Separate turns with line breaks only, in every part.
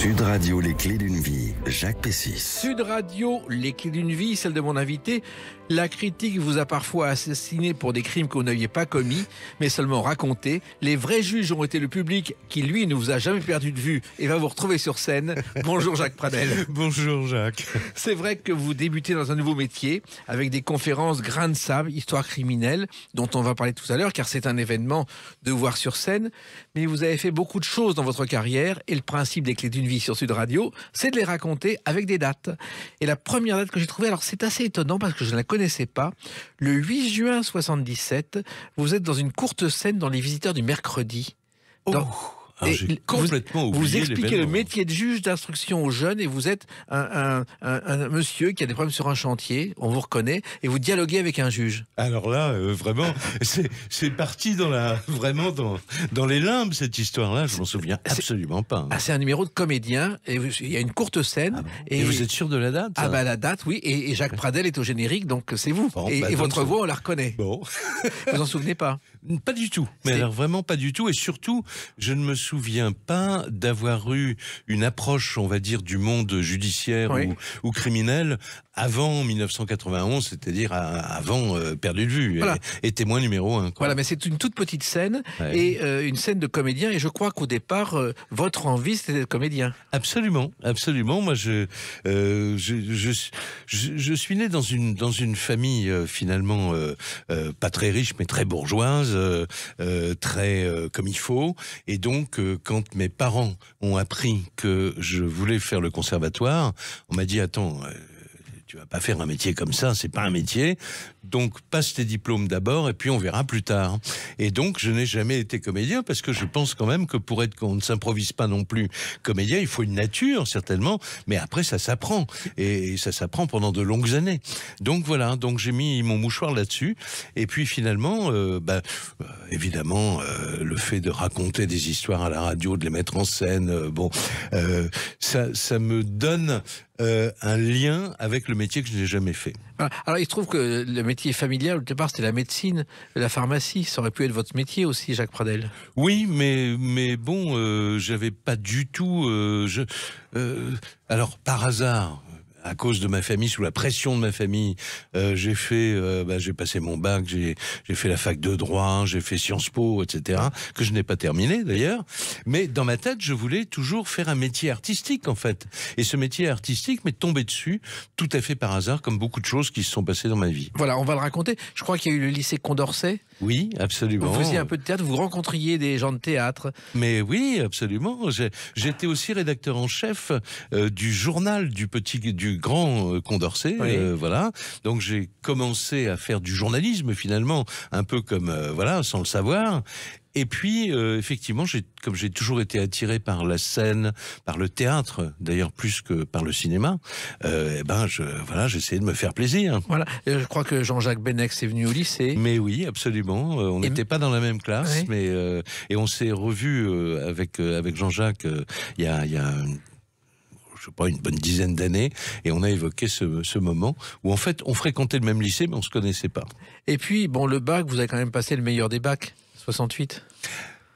Sud Radio, les clés d'une vie, Jacques Pessis.
Sud Radio, les clés d'une vie, celle de mon invité. La critique vous a parfois assassiné pour des crimes que vous n'aviez pas commis, mais seulement racontés. Les vrais juges ont été le public qui, lui, ne vous a jamais perdu de vue et va vous retrouver sur scène. Bonjour Jacques Pradel.
Bonjour Jacques.
C'est vrai que vous débutez dans un nouveau métier avec des conférences grains de sable, histoire criminelle, dont on va parler tout à l'heure, car c'est un événement de voir sur scène. Mais vous avez fait beaucoup de choses dans votre carrière et le principe des clés d'une vie sur Sud Radio, c'est de les raconter avec des dates. Et la première date que j'ai trouvée, alors c'est assez étonnant parce que je ne la connaissais pas, le 8 juin 77, vous êtes dans une courte scène dans Les Visiteurs du mercredi.
J'ai complètement oublié.
Vous expliquez le
l'événement.
métier de juge d'instruction aux jeunes et vous êtes un monsieur qui a des problèmes sur un chantier, on vous reconnaît, et vous dialoguez avec un juge.
Alors là, vraiment, c'est parti vraiment dans les limbes, cette histoire-là. Je m'en souviens absolument pas.
Ah, c'est un numéro de comédien, et il y a une courte scène.
Et vous êtes sûr de la date?
Ah bah la date, oui, et Jacques Pradel est au générique, donc c'est vous.
Bon,
et votre voix, on la reconnaît.
Bon.
Vous en souvenez pas?
Pas du tout. Mais alors vraiment pas du tout. Et surtout, je ne me souviens pas d'avoir eu une approche, on va dire, du monde judiciaire ou criminel avant 1991, c'est-à-dire avant Perdu de vue, voilà. et témoin numéro 1.
Voilà, mais c'est une toute petite scène, et une scène de comédien, et je crois qu'au départ, votre envie, c'était d'être comédien.
Absolument, absolument. Moi, je suis né dans une famille finalement pas très riche, mais très bourgeoise, très comme il faut. Et donc, quand mes parents ont appris que je voulais faire le conservatoire, on m'a dit attends. Tu vas pas faire un métier comme ça, c'est pas un métier. Donc, passe tes diplômes d'abord et puis on verra plus tard. Et donc, je n'ai jamais été comédien parce que je pense quand même que qu'on ne s'improvise pas non plus comédien, il faut une nature, certainement, mais après, ça s'apprend. Et ça s'apprend pendant de longues années. Donc, voilà. Donc, j'ai mis mon mouchoir là-dessus. Et puis, finalement, évidemment, le fait de raconter des histoires à la radio, de les mettre en scène, ça me donne un lien avec le métier que je n'ai jamais fait.
Alors, il se trouve que le métier familial, au départ, c'était la médecine, la pharmacie. Ça aurait pu être votre métier aussi, Jacques Pradel.
Oui, mais bon, j'avais pas du tout... alors, par hasard... À cause de ma famille, sous la pression de ma famille, j'ai passé mon bac, j'ai fait la fac de droit, j'ai fait Sciences Po, etc., que je n'ai pas terminé d'ailleurs. Mais dans ma tête, je voulais toujours faire un métier artistique, en fait. Et ce métier artistique m'est tombé dessus, tout à fait par hasard, comme beaucoup de choses qui se sont passées dans ma vie.
Voilà, on va le raconter. Je crois qu'il y a eu le lycée Condorcet.
Oui, absolument.
Vous faisiez un peu de théâtre, vous rencontriez des gens de théâtre.
Mais oui, absolument. J'étais aussi rédacteur en chef du journal du grand Condorcet, voilà. Donc j'ai commencé à faire du journalisme finalement, un peu comme sans le savoir. Et puis, effectivement, comme j'ai toujours été attiré par la scène, par le théâtre, d'ailleurs plus que par le cinéma, j'essayais de me faire plaisir.
Voilà. Je crois que Jean-Jacques Benex est venu au lycée.
Mais oui, absolument. On n'était pas dans la même classe, mais et on s'est revus avec Jean-Jacques il y a je sais pas, une bonne dizaine d'années, et on a évoqué ce moment où en fait on fréquentait le même lycée mais on se connaissait pas.
Et puis bon, le bac, vous avez quand même passé le meilleur des bacs, 68.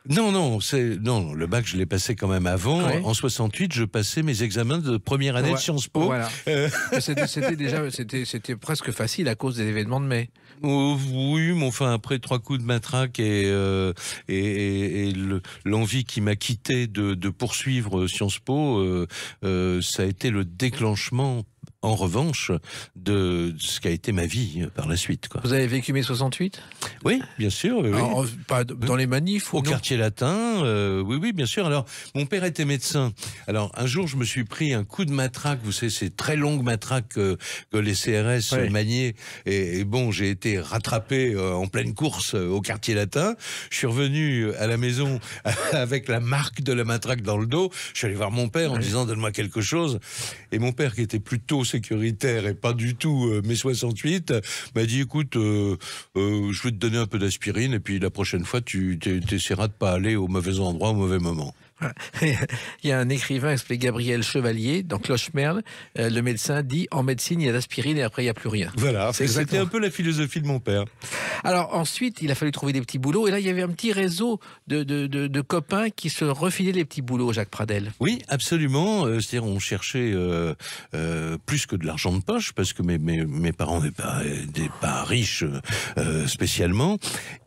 Non, le bac, je l'ai passé quand même avant.
Ouais.
En 68, je passais mes examens de première année de Sciences Po.
Voilà. C'était presque facile à cause des événements de mai.
Oui, mais enfin, après 3 coups de matraque et l'envie qui m'a quitté de poursuivre Sciences Po, ça a été le déclenchement, en revanche, de ce qu'a été ma vie par la suite, quoi.
Vous avez vécu mai 68?
Oui, bien sûr. Oui.
Alors, pas dans les manifs ou
au
non?
quartier latin, oui, bien sûr. Alors, mon père était médecin. Alors, un jour, je me suis pris un coup de matraque. Vous savez, ces très longues matraques que les CRS maniaient. Et bon, j'ai été rattrapé en pleine course au quartier latin. Je suis revenu à la maison avec la marque de la matraque dans le dos. Je suis allé voir mon père en disant, donne-moi quelque chose. Et mon père, qui était plutôt sécuritaire et pas du tout mai 68, m'a dit, écoute, je vais te donner un peu d'aspirine et puis la prochaine fois tu essaieras de pas aller au mauvais endroit au mauvais moment.
Il y a un écrivain qui s'appelait Gabriel Chevalier, dans Cloche-Merle. Le médecin dit, en médecine, il y a l'aspirine et après, il n'y a plus rien.
Voilà,
C'est
c'était
exactement.
un peu la philosophie de mon père.
Alors ensuite, il a fallu trouver des petits boulots. Et là, il y avait un petit réseau de copains qui se refilaient les petits boulots, Jacques Pradel.
Oui, absolument. C'est-à-dire, on cherchait plus que de l'argent de poche, parce que mes parents n'étaient pas riches spécialement.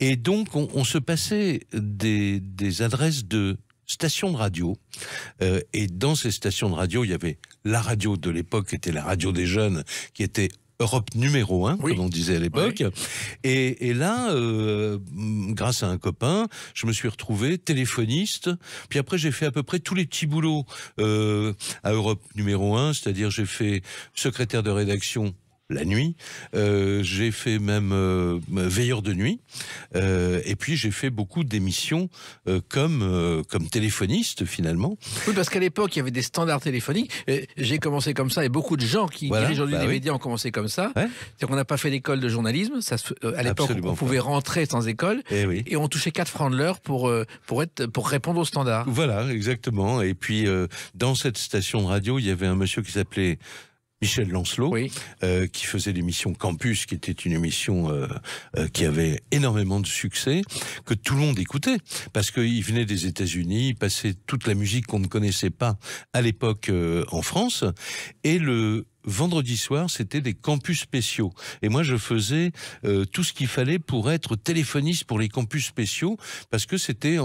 Et donc, on se passait des adresses de stations de radio. Et dans ces stations de radio, il y avait la radio de l'époque, qui était la radio des jeunes, qui était Europe numéro 1,
Oui.
comme on disait à l'époque.
Oui.
Et là, grâce à un copain, je me suis retrouvé téléphoniste. Puis après, j'ai fait à peu près tous les petits boulots à Europe numéro 1, c'est-à-dire j'ai fait secrétaire de rédaction la nuit, j'ai fait même veilleur de nuit, et puis j'ai fait beaucoup d'émissions comme téléphoniste finalement.
Oui, parce qu'à l'époque, il y avait des standards téléphoniques. J'ai commencé comme ça, et beaucoup de gens qui
Voilà,
dirigent aujourd'hui
bah
les
oui.
médias ont commencé comme ça.
Ouais.
C'est-à-dire qu'on n'a pas fait l'école de journalisme. À l'époque,
Absolument
on pouvait rentrer sans école.
Et oui.
Et on touchait 4 francs de l'heure pour répondre aux standards.
Voilà, exactement. Et puis dans cette station de radio, il y avait un monsieur qui s'appelait Michel Lancelot,
Oui.
qui faisait l'émission Campus, qui était une émission qui avait énormément de succès, que tout le monde écoutait, parce qu'il venait des États-Unis, il passait toute la musique qu'on ne connaissait pas à l'époque en France, et le vendredi soir, c'était des campus spéciaux. Et moi, je faisais tout ce qu'il fallait pour être téléphoniste pour les campus spéciaux, parce que c'était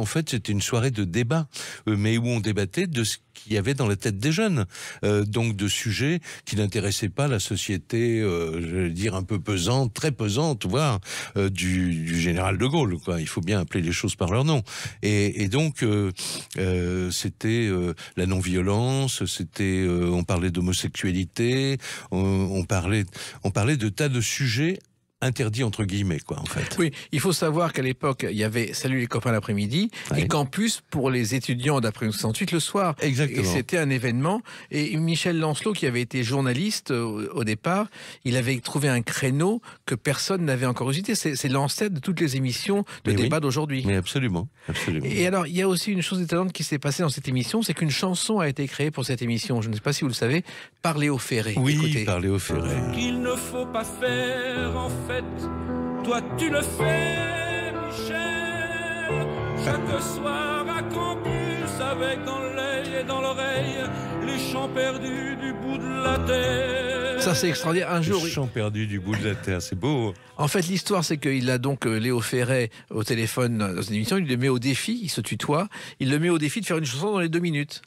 une soirée de débat, mais où on débattait de ce qu'il y avait dans la tête des jeunes, donc de sujets qui n'intéressaient pas la société, je vais dire un peu pesante, très pesante, voire du général de Gaulle, quoi. Il faut bien appeler les choses par leur nom. Et donc c'était la non-violence, c'était on parlait d'homosexualité, on parlait de tas de sujets interdits entre guillemets, quoi, en fait.
Oui, il faut savoir qu'à l'époque, il y avait Salut les copains l'après-midi
Ouais.
et Campus pour les étudiants d'après 68 le soir.
Exactement.
Et c'était un événement. Et Michel Lancelot, qui avait été journaliste au départ, il avait trouvé un créneau que personne n'avait encore usité. C'est l'ancêtre de toutes les émissions de
Mais oui.
débat d'aujourd'hui.
Mais absolument, absolument.
Et alors, il y a aussi une chose étonnante qui s'est passée dans cette émission, c'est qu'une chanson a été créée pour cette émission. Je ne sais pas si vous le savez, par Léo Ferré.
Oui,
Écoutez.
par Léo Ferré.
Qu'il ne faut pas faire en fait. Toi tu le fais, Michel. Chaque soir à Campus, avec dans l'œil et dans l'oreille les chants perdus du bout de la terre.
Ça, c'est extraordinaire. Un jour,
Le chant perdu du bout de la terre, c'est beau.
en fait, l'histoire, c'est qu'il a donc Léo Ferré au téléphone dans une émission, il le met au défi, il se tutoie, il le met au défi de faire une chanson dans les 2 minutes.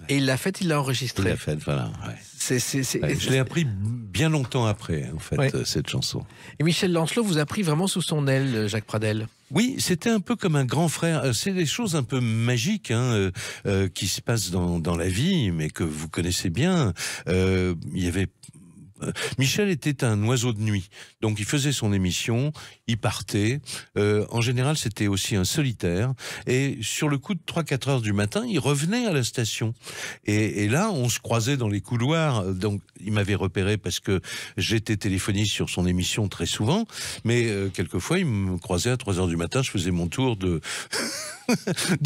Et il l'a fait, il l'a
Il
enregistrée.
l'a fait, voilà. Ouais. Ouais, je l'ai appris bien longtemps après, en fait,
Ouais.
cette chanson.
Et Michel Lancelot vous a pris vraiment sous son aile, Jacques Pradel.
Oui, c'était un peu comme un grand frère. C'est des choses un peu magiques qui se passent dans la vie, mais que vous connaissez bien. Il y avait... Michel était un oiseau de nuit, donc il faisait son émission, il partait. En général, c'était aussi un solitaire. Et sur le coup de 3-4 heures du matin, il revenait à la station. Et là, on se croisait dans les couloirs. Donc, il m'avait repéré parce que j'étais téléphoniste sur son émission très souvent. Mais quelquefois, il me croisait à 3 heures du matin. Je faisais mon tour de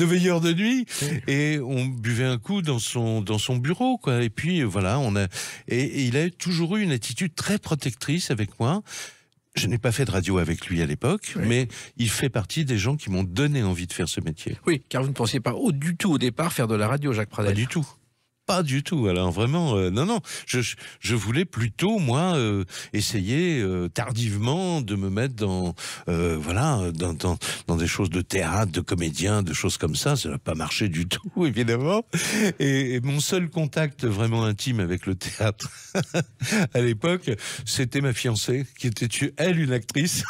veilleur de nuit, et on buvait un coup dans son bureau, quoi. Et puis voilà, et il a toujours eu une attitude très protectrice avec moi. Je n'ai pas fait de radio avec lui à l'époque,
Oui.
mais il fait partie des gens qui m'ont donné envie de faire ce métier.
Oui, car vous ne pensiez pas du tout au départ faire de la radio, Jacques
Pas
Pradel.
du tout. Pas du tout. Alors vraiment, non. Je voulais plutôt, moi, essayer tardivement de me mettre dans des choses de théâtre, de comédien, de choses comme ça. Ça n'a pas marché du tout, évidemment. Et mon seul contact vraiment intime avec le théâtre à l'époque, c'était ma fiancée, qui était elle une actrice.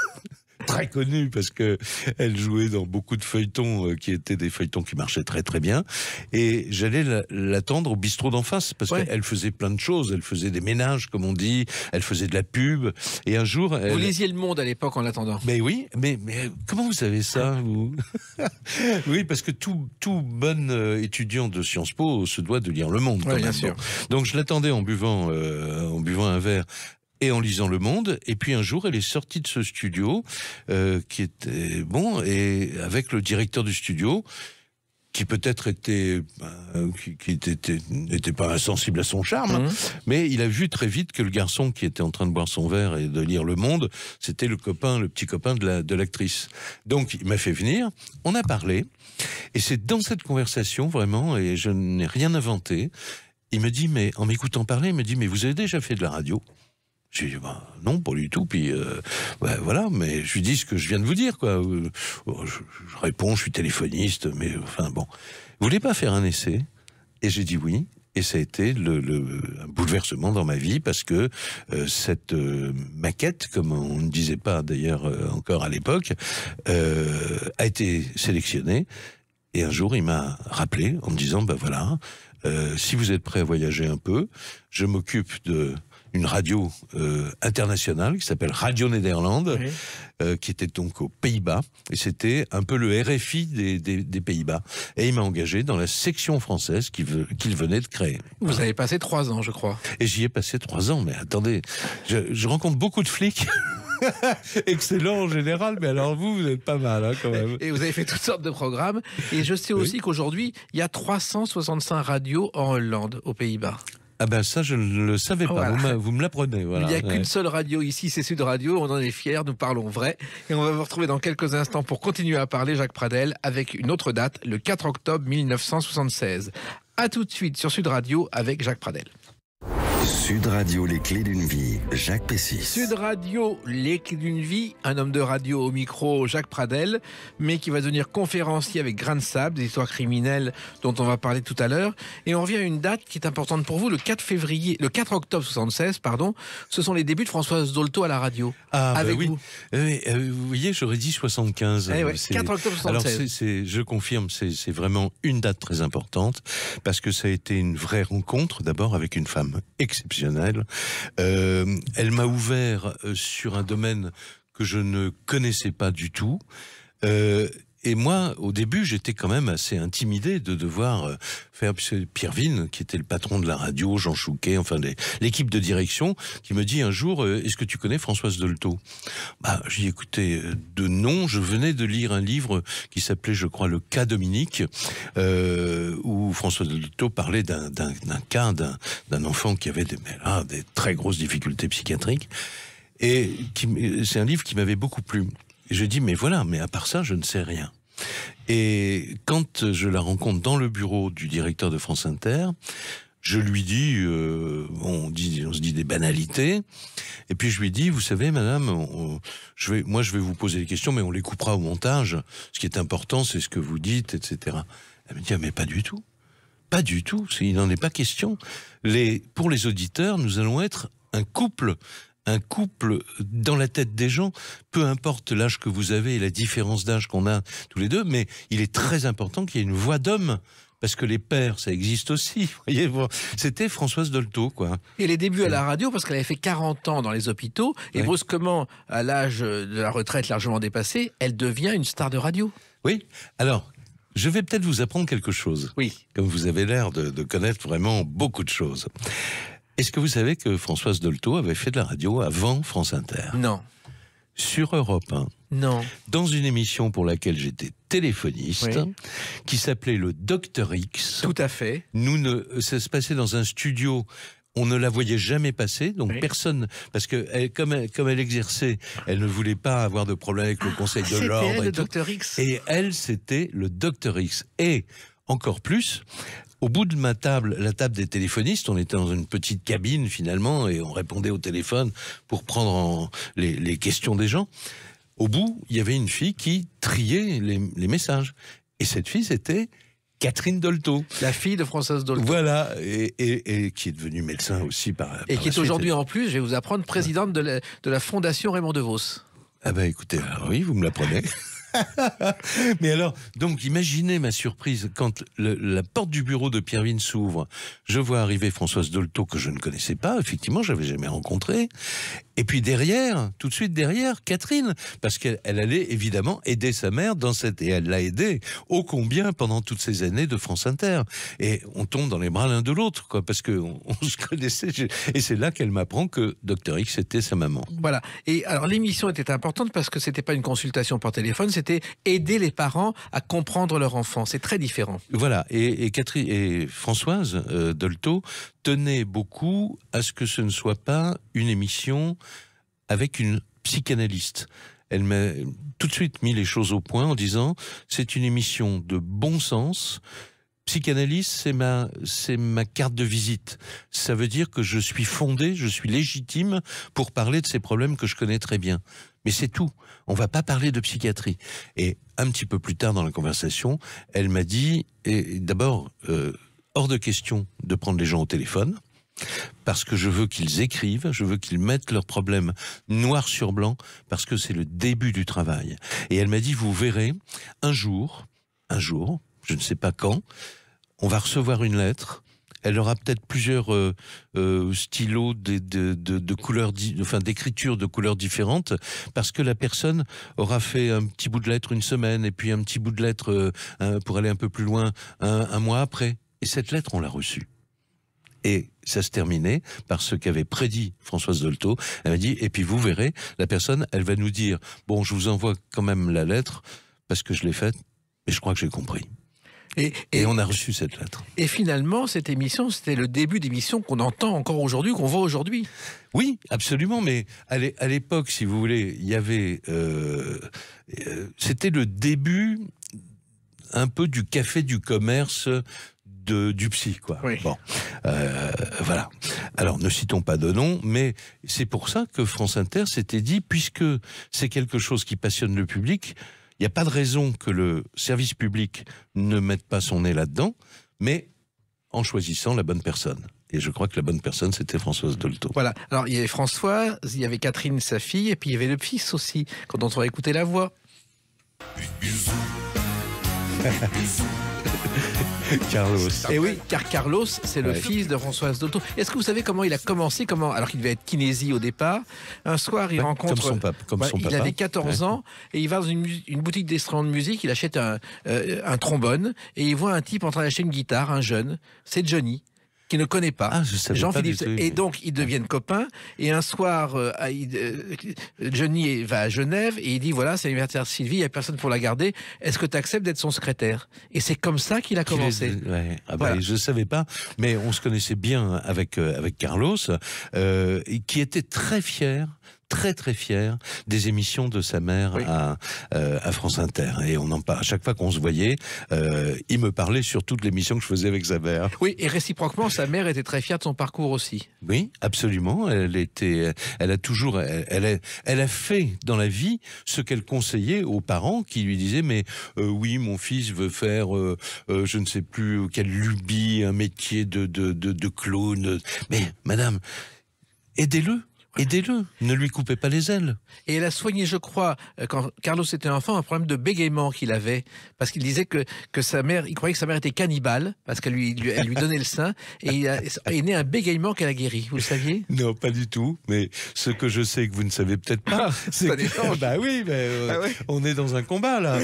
Très connue parce que elle jouait dans beaucoup de feuilletons qui étaient des feuilletons qui marchaient très très bien, et j'allais l'attendre au bistrot d'en face parce
Ouais.
qu'elle faisait plein de choses, elle faisait des ménages comme on dit, elle faisait de la pub, et un jour
Vous
elle...
lisiez Le Monde à l'époque en l'attendant.
Mais oui, mais comment vous savez ça, vous? Oui, parce que tout bon étudiant de Sciences Po se doit de lire Le Monde.
Ouais,
quand
bien
même.
sûr.
Donc je l'attendais en buvant un verre et en lisant Le Monde. Et puis un jour, elle est sortie de ce studio qui était bon, et avec le directeur du studio, qui peut-être était qui n'était pas insensible à son charme, mais il a vu très vite que le garçon qui était en train de boire son verre et de lire Le Monde, c'était le petit copain de l'actrice. Donc il m'a fait venir, on a parlé, et c'est dans cette conversation vraiment, et je n'ai rien inventé, il me dit, mais en m'écoutant parler, il me dit, mais vous avez déjà fait de la radio ? J'ai dit, non, pas du tout. Puis, voilà, mais je lui dis ce que je viens de vous dire, quoi. Je réponds, je suis téléphoniste, mais enfin, bon. Vous voulez pas faire un essai ? Et j'ai dit oui. Et ça a été un bouleversement dans ma vie, parce que cette maquette, comme on ne disait pas d'ailleurs encore à l'époque, a été sélectionnée. Et un jour, il m'a rappelé en me disant, voilà, si vous êtes prêt à voyager un peu, je m'occupe une radio internationale qui s'appelle Radio Nederland, qui était donc aux Pays-Bas, et c'était un peu le RFI des Pays-Bas. Et il m'a engagé dans la section française qu'il venait de créer.
Vous avez passé 3 ans, je crois.
Et j'y ai passé 3 ans, mais attendez, je rencontre beaucoup de flics. Excellent en général, mais alors vous êtes pas mal, hein, quand même. Et
vous avez fait toutes sortes de programmes, et je sais aussi qu'aujourd'hui, il y a 365 radios en Hollande, aux Pays-Bas.
Ah ben ça, je ne le savais pas, voilà. Vous me l'apprenez. Voilà.
Il n'y a qu'une seule radio ici, c'est Sud Radio, on en est fiers, nous parlons vrai. Et on va vous retrouver dans quelques instants pour continuer à parler, Jacques Pradel, avec une autre date, le 4 octobre 1976. A tout de suite sur Sud Radio avec Jacques Pradel.
Sud Radio, les clés d'une vie, Jacques Pessis.
Sud Radio, les clés d'une vie, un homme de radio au micro, Jacques Pradel, mais qui va devenir conférencier avec Grain de Sable, des histoires criminelles dont on va parler tout à l'heure. Et on revient à une date qui est importante pour vous, le 4 octobre 76, ce sont les débuts de Françoise Dolto à la radio.
Ah,
avec
oui.
vous.
Vous voyez, j'aurais dit 75.
4 octobre 76.
Alors, je confirme, c'est vraiment une date très importante, parce que ça a été une vraie rencontre, d'abord avec une femme exceptionnelle. Elle m'a ouvert sur un domaine que je ne connaissais pas du tout. Et moi, au début, j'étais quand même assez intimidé de devoir faire... Pierre Vigne, qui était le patron de la radio, Jean Chouquet, enfin l'équipe de direction, qui me dit un jour, est-ce que tu connais Françoise Dolto ? J'ai dit, écoutez, de nom, je venais de lire un livre qui s'appelait, je crois, Le cas Dominique, où Françoise Dolto parlait d'un cas d'un enfant qui avait des très grosses difficultés psychiatriques. Et c'est un livre qui m'avait beaucoup plu. Et je dis, mais à part ça, je ne sais rien. Et quand je la rencontre dans le bureau du directeur de France Inter, je lui dis, on se dit des banalités, et puis je lui dis, vous savez, madame, je vais vous poser des questions, mais on les coupera au montage. Ce qui est important, c'est ce que vous dites, etc. Elle me dit, mais pas du tout. Pas du tout, il n'en est pas question. Pour les auditeurs, nous allons être un couple dans la tête des gens, peu importe l'âge que vous avez et la différence d'âge qu'on a tous les deux, mais il est très important qu'il y ait une voix d'homme, parce que les pères, ça existe aussi. Voyez, c'était Françoise Dolto, quoi.
Et les débuts à la radio, parce qu'elle avait fait 40 ans dans les hôpitaux, et brusquement, à l'âge de la retraite largement dépassé, elle devient une star de radio.
Oui, alors... je vais peut-être vous apprendre quelque chose.
Oui.
Comme vous avez l'air de connaître vraiment beaucoup de choses. Est-ce que vous savez que Françoise Dolto avait fait de la radio avant France Inter ?
Non.
Sur Europe 1.
Non.
Dans une émission pour laquelle j'étais téléphoniste, qui s'appelait le Dr X.
Tout à fait.
Ça se passait dans un studio. On ne la voyait jamais passer, donc personne, parce que comme elle exerçait, elle ne voulait pas avoir de problème avec le Conseil de l'ordre.
C'était elle, le Dr X.
Et elle, c'était le Dr X. Et encore plus, au bout de la table des téléphonistes, on était dans une petite cabine finalement, et on répondait au téléphone pour prendre les questions des gens. Au bout, il y avait une fille qui triait les messages. Et cette fille, c'était Catherine Dolto.
La fille de Françoise Dolto.
Voilà, et qui est devenue médecin aussi par
qui est aujourd'hui en plus, je vais vous apprendre, présidente de la Fondation Raymond DeVos.
Ah ben écoutez, alors oui, vous me l'apprenez. Mais alors, donc imaginez ma surprise quand la porte du bureau de Pierre Vigne s'ouvre. Je vois arriver Françoise Dolto que je ne connaissais pas, effectivement, j'avais jamais rencontré, Et puis derrière, tout de suite derrière, Catherine, parce qu'elle allait évidemment aider sa mère et elle l'a aidée ô combien pendant toutes ces années de France Inter. Et on tombe dans les bras l'un de l'autre, quoi, parce qu'on se connaissait. Et c'est là qu'elle m'apprend que Dr X était sa maman.
Voilà. Et alors l'émission était importante parce que c'était pas une consultation par téléphone, c'était aider les parents à comprendre leur enfant. C'est très différent.
Voilà. Et Catherine et Françoise Dolto tenait beaucoup à ce que ce ne soit pas une émission avec une psychanalyste. Elle m'a tout de suite mis les choses au point en disant c'est une émission de bon sens. Psychanalyste, c'est ma carte de visite. Ça veut dire que je suis fondé, je suis légitime pour parler de ces problèmes que je connais très bien. Mais c'est tout. On va pas parler de psychiatrie. Et un petit peu plus tard dans la conversation, elle m'a dit, et d'abord, hors de question de prendre les gens au téléphone, parce que je veux qu'ils écrivent, je veux qu'ils mettent leurs problèmes noir sur blanc, parce que c'est le début du travail. Et elle m'a dit, vous verrez, un jour, je ne sais pas quand, on va recevoir une lettre. Elle aura peut-être plusieurs stylos de couleurs, enfin d'écriture de couleurs différentes, parce que la personne aura fait un petit bout de lettre une semaine, et puis un petit bout de lettre pour aller un peu plus loin un mois après. Et cette lettre, on l'a reçue. Et ça se terminait par ce qu'avait prédit Françoise Dolto. Elle m'a dit, et puis vous verrez, la personne, elle va nous dire, bon, je vous envoie quand même la lettre, parce que je l'ai faite, mais je crois que j'ai compris. Et on a reçu cette lettre.
Et finalement, cette émission, c'était le début d'émission qu'on entend encore aujourd'hui, qu'on voit aujourd'hui.
Oui, absolument, mais à l'époque, si vous voulez, il y avait... c'était le début un peu du café du commerce du psy, quoi.
Oui.
Bon, voilà. Alors, ne citons pas de nom, mais c'est pour ça que France Inter s'était dit, puisque c'est quelque chose qui passionne le public, il n'y a pas de raison que le service public ne mette pas son nez là-dedans, mais en choisissant la bonne personne. Et je crois que la bonne personne, c'était Françoise Dolto.
Voilà. Alors, il y avait Françoise, il y avait Catherine, sa fille, et puis il y avait le fils aussi, quand on va écouter la voix.
Carlos.
Et oui, car Carlos, c'est le fils de Françoise Dolto. Est-ce que vous savez comment il a commencé, alors qu'il devait être kinési au départ? Un soir, il rencontre...
Comme son papa.
Il avait 14 ans, et il va dans une boutique d'instruments de musique, il achète un trombone, et il voit un type en train d'acheter une guitare, un jeune. C'est Johnny, qui ne connaît pas.
Ah, je savais
Jean-Philippe.
pas du tout.
Et donc, ils deviennent copains. Et un soir, Johnny va à Genève et il dit, voilà, c'est l'anniversaire de Sylvie, il n'y a personne pour la garder. Est-ce que tu acceptes d'être son secrétaire? Et c'est comme ça qu'il a commencé.
Ouais. Ah
voilà.
Je ne savais pas, mais on se connaissait bien avec Carlos, qui était très fier, très fier des émissions de sa mère
oui.
à France Inter. Et on en parle. À chaque fois qu'on se voyait, il me parlait sur toutes les émissions que je faisais avec sa mère.
Oui, et réciproquement, sa mère était très fière de son parcours aussi.
Oui, absolument. Elle a fait dans la vie ce qu'elle conseillait aux parents qui lui disaient, mais oui, mon fils veut faire, je ne sais plus quelle lubie, un métier de clown. Mais madame, aidez-le. Aidez-le, ne lui coupez pas les ailes.
Et elle a soigné, je crois, quand Carlos était enfant, un problème de bégaiement qu'il avait. Parce qu'il disait que sa mère, il croyait que sa mère était cannibale, parce qu'elle lui donnait le sein, et il est né un bégaiement qu'elle a guéri. Vous le saviez?
Non, pas du tout. Mais ce que je sais que vous ne savez peut-être pas, c'est que... Bah oui, mais on est dans un combat, là.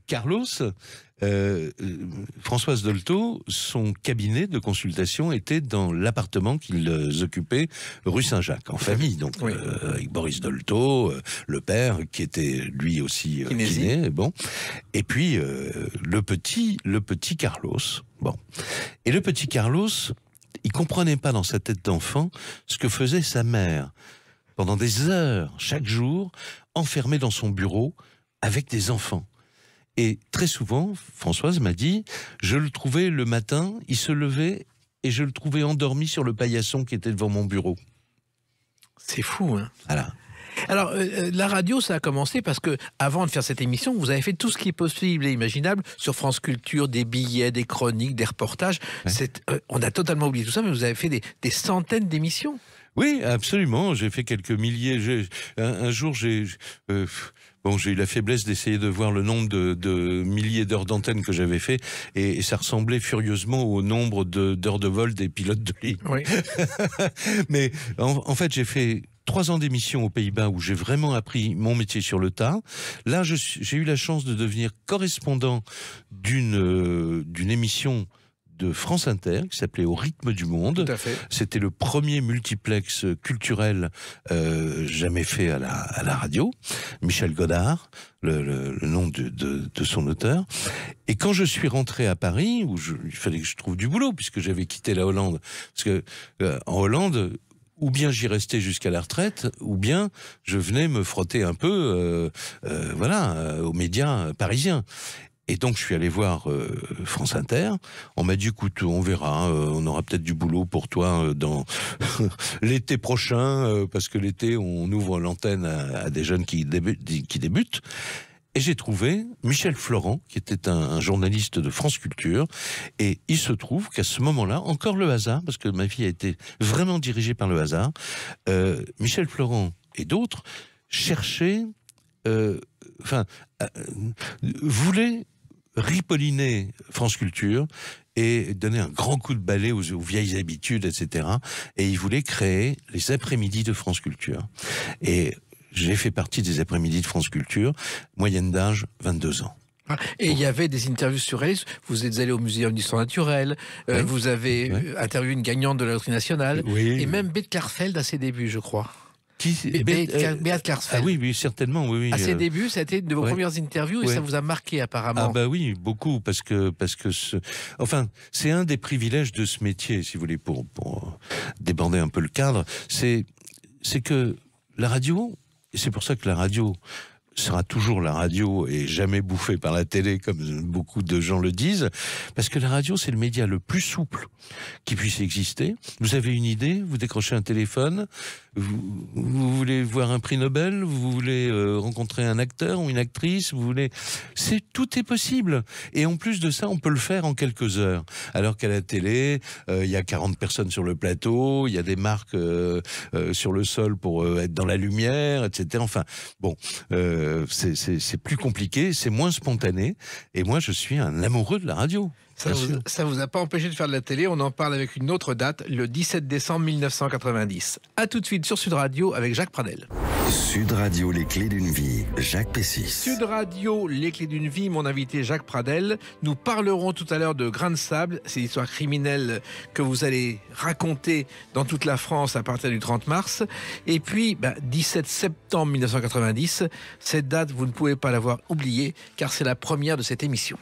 Carlos... Françoise Dolto, son cabinet de consultation était dans l'appartement qu'ils occupaient rue Saint-Jacques, en famille, donc
oui.
Avec Boris Dolto, le père qui était lui aussi kiné, bon, et puis le petit Carlos, bon, et le petit Carlos, il comprenait pas dans sa tête d'enfant ce que faisait sa mère pendant des heures chaque jour, enfermée dans son bureau avec des enfants. Et très souvent, Françoise m'a dit, je le trouvais le matin, il se levait et je le trouvais endormi sur le paillasson qui était devant mon bureau.
C'est fou, hein?
Voilà.
Alors, la radio, ça a commencé parce que, avant de faire cette émission, vous avez fait tout ce qui est possible et imaginable sur France Culture, des billets, des chroniques, des reportages. Ouais. On a totalement oublié tout ça, mais vous avez fait des centaines d'émissions.
Oui, absolument. J'ai fait quelques milliers. Un jour, j'ai eu la faiblesse d'essayer de voir le nombre de milliers d'heures d'antenne que j'avais fait, et ça ressemblait furieusement au nombre d'heures de vol des pilotes de ligne.
Oui.
Mais en fait, j'ai fait 3 ans d'émission aux Pays-Bas où j'ai vraiment appris mon métier sur le tas. Là, j'ai eu la chance de devenir correspondant d'une émission de France Inter qui s'appelait Au rythme du monde.
Tout à fait.
C'était le premier multiplex culturel jamais fait à la radio. Michel Godard, le nom de son auteur. Et quand je suis rentré à Paris, où il fallait que je trouve du boulot puisque j'avais quitté la Hollande, parce que en Hollande, ou bien j'y restais jusqu'à la retraite, ou bien je venais me frotter un peu, aux médias parisiens. Et donc, je suis allé voir France Inter. On m'a dit, écoute, on verra, on aura peut-être du boulot pour toi dans l'été prochain, parce que l'été, on ouvre l'antenne à des jeunes qui débutent. Et j'ai trouvé Michel Florent, qui était un journaliste de France Culture. Et il se trouve qu'à ce moment-là, encore le hasard, parce que ma vie a été vraiment dirigée par le hasard, Michel Florent et d'autres cherchaient, voulaient ripolliner France Culture et donner un grand coup de balai aux vieilles habitudes, etc. Et ils voulaient créer les après-midi de France Culture. Et j'ai fait partie des après-midi de France Culture, moyenne d'âge 22 ans.
Et il y avait des interviews sur elle. Vous êtes allé au Muséum d'Histoire Naturelle, vous avez interviewé une gagnante de la loterie nationale, et même Bette Clarfeld à ses débuts, je crois. Beat Clarfeld.
Ah oui, certainement, oui.
À ses débuts, ça a été une de vos premières interviews et ça vous a marqué apparemment.
Ah bah oui, beaucoup, parce que c'est un des privilèges de ce métier, si vous voulez, pour déborder un peu le cadre, c'est que la radio, et c'est pour ça que la radio sera toujours la radio et jamais bouffée par la télé, comme beaucoup de gens le disent, parce que la radio, c'est le média le plus souple qui puisse exister. Vous avez une idée, vous décrochez un téléphone, vous voulez voir un prix Nobel, vous voulez rencontrer un acteur ou une actrice, tout est possible. Et en plus de ça, on peut le faire en quelques heures. Alors qu'à la télé, il y a 40 personnes sur le plateau, il y a des marques sur le sol pour être dans la lumière, etc. Enfin, bon, c'est plus compliqué, c'est moins spontané. Et moi, je suis un amoureux de la radio.
Ça vous a pas empêché de faire de la télé. On en parle avec une autre date, le 17 décembre 1990. À tout de suite sur Sud Radio avec Jacques Pradel.
Sud Radio, les clés d'une vie, Jacques Pessis.
Sud Radio, les clés d'une vie, mon invité Jacques Pradel. Nous parlerons tout à l'heure de Grains de sable, ces histoires criminelles que vous allez raconter dans toute la France à partir du 30 mars. Et puis, 17 septembre 1990, cette date, vous ne pouvez pas l'avoir oubliée, car c'est la première de cette émission.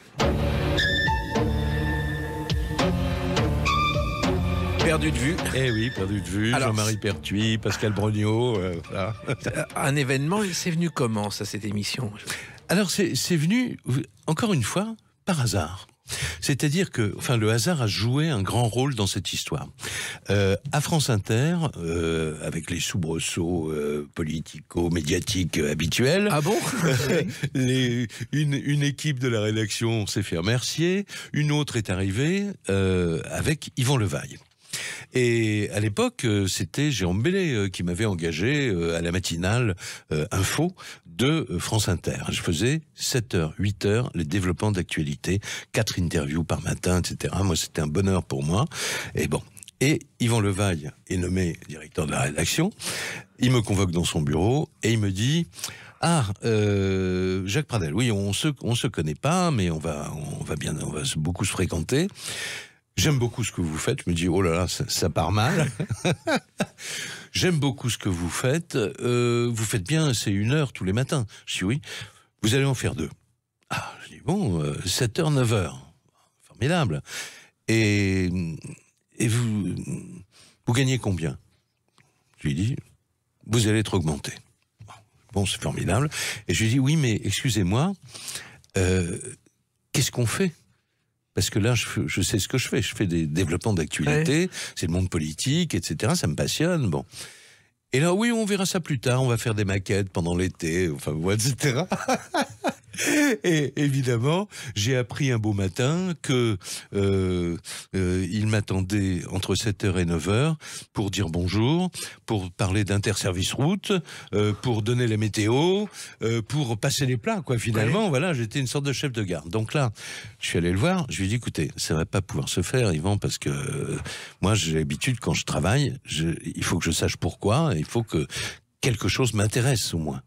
Perdu de vue.
Eh oui, perdu de vue. Jean-Marie Pertuis, Pascal Brognaud. Voilà.
Un événement, c'est venu comment, ça, cette émission?
Alors, c'est venu, encore une fois, par hasard. C'est-à-dire que, le hasard a joué un grand rôle dans cette histoire. À France Inter, avec les soubresauts politico-médiatiques habituels.
Ah bon?
Une équipe de la rédaction s'est fait remercier, une autre est arrivée avec Yvan Levaille. Et à l'époque, c'était Jérôme Bellé qui m'avait engagé à la matinale info de France Inter. Je faisais 7h, 8h, les développements d'actualité, 4 interviews par matin, etc. Moi, c'était un bonheur pour moi. Et bon. Et Yvan Levaille est nommé directeur de la rédaction. Il me convoque dans son bureau et il me dit... Jacques Pradel, oui, on se connaît pas, mais on va beaucoup se fréquenter. J'aime beaucoup ce que vous faites. Je me dis, oh là là, ça part mal. J'aime beaucoup ce que vous faites. Vous faites bien, c'est 1 heure tous les matins. Je dis oui. Vous allez en faire 2. Je dis bon, 7h, 9h. Formidable. Et vous gagnez combien? Je lui dis, vous allez être augmenté. Bon, c'est formidable. Et je lui dis, oui, mais excusez-moi, qu'est-ce qu'on fait? Parce que là, je sais ce que je fais. Je fais des développements d'actualité, c'est le monde politique, etc. Ça me passionne, bon. Et là, oui, on verra ça plus tard. On va faire des maquettes pendant l'été, etc. Et évidemment, j'ai appris un beau matin que il m'attendait entre 7h et 9h pour dire bonjour, pour parler d'interservice route, pour donner la météo, pour passer les plats, quoi. Finalement, voilà, j'étais une sorte de chef de gare. Donc là, je suis allé le voir, je lui ai dit, écoutez, ça va pas pouvoir se faire, Yvan, parce que moi, j'ai l'habitude, quand je travaille, il faut que je sache pourquoi, il faut que quelque chose m'intéresse, au moins.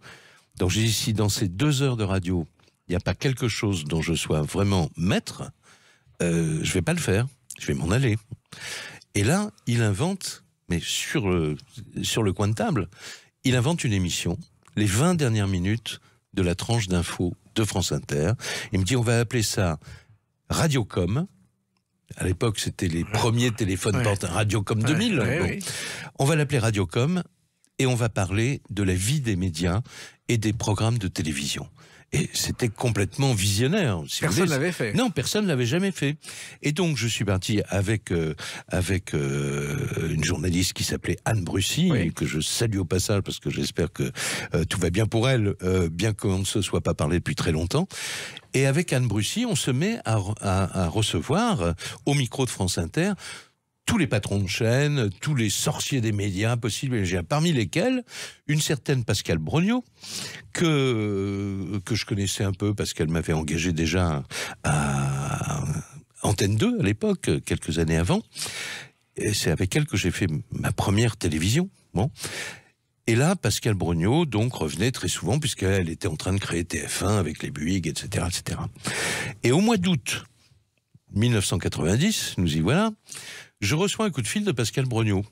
Donc j'ai dit, si dans ces 2 heures de radio, il n'y a pas quelque chose dont je sois vraiment maître, je vais pas le faire, je vais m'en aller. Et là, il invente, mais sur le coin de table, il invente une émission, les 20 dernières minutes de la tranche d'info de France Inter. Il me dit, on va appeler ça Radiocom. À l'époque, c'était les premiers téléphones portables, Radiocom 2000. Bon. On va l'appeler Radiocom et on va parler de la vie des médias et des programmes de télévision. Et c'était complètement visionnaire. Si
personne ne l'avait fait.
Non, personne ne l'avait jamais fait. Et donc, je suis parti avec une journaliste qui s'appelait Anne Brussy, que je salue au passage parce que j'espère que tout va bien pour elle, bien qu'on ne se soit pas parlé depuis très longtemps. Et avec Anne Brussy, on se met à recevoir au micro de France Inter tous les patrons de chaîne, tous les sorciers des médias possibles, parmi lesquels une certaine Pascale Brognaud, que je connaissais un peu parce qu'elle m'avait engagé déjà à Antenne 2 à l'époque, quelques années avant. Et c'est avec elle que j'ai fait ma première télévision. Bon. Et là, Pascale Brognaud, donc, revenait très souvent puisqu'elle était en train de créer TF1 avec les Bouygues, etc., etc. Et au mois d'août 1990, nous y voilà, je reçois un coup de fil de Pascale Brognaud.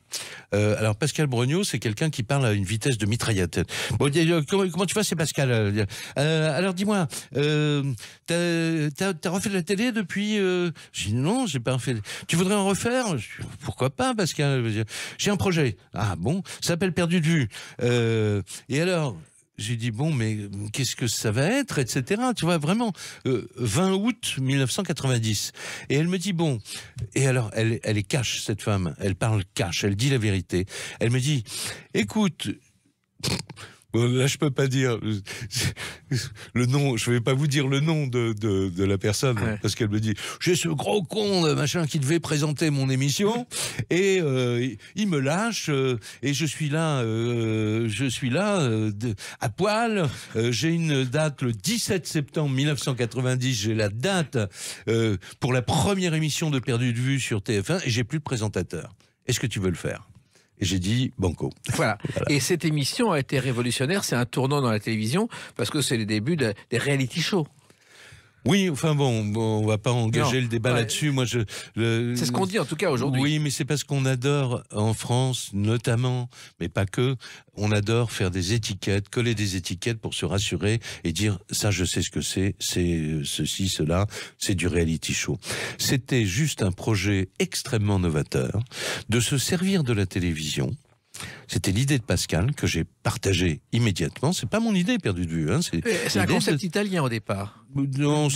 Alors Pascale Brognaud, c'est quelqu'un qui parle à une vitesse de mitraillette. Bon, comment tu vas, c'est Pascal. Alors dis-moi, t'as refait de la télé depuis Je dis non, j'ai pas refait. Tu voudrais en refaire? Pourquoi pas, Pascal? J'ai un projet. Ah bon, ça s'appelle Perdu de vue. Et alors? J'ai dit, bon, mais qu'est-ce que ça va être, etc. Tu vois, vraiment, 20 août 1990. Et elle me dit, bon, et alors, elle est cash, cette femme. Elle parle cash, elle dit la vérité. Elle me dit, écoute... Bon, là, je peux pas dire le nom. Je vais pas vous dire le nom de la personne parce qu'elle me dit j'ai ce gros con machin qui devait présenter mon émission et il me lâche et je suis là à poil. J'ai une date le 17 septembre 1990. J'ai la date pour la première émission de Perdu de vue sur TF1 et j'ai plus de présentateur. Est-ce que tu veux le faire? Et j'ai dit banco.
Voilà. Et cette émission a été révolutionnaire, c'est un tournant dans la télévision, parce que c'est les débuts des reality shows.
Oui, enfin bon, on va pas engager le débat là-dessus. Moi, c'est
ce qu'on dit en tout cas aujourd'hui.
Oui, mais c'est parce qu'on adore en France, notamment, mais pas que, on adore faire des étiquettes, coller des étiquettes pour se rassurer et dire ça, je sais ce que c'est ceci, cela, c'est du reality show. C'était juste un projet extrêmement novateur de se servir de la télévision. C'était l'idée de Pascal que j'ai partagée immédiatement. C'est pas mon idée, Perdu de vue. Hein.
C'est un concept italien au départ.
Non,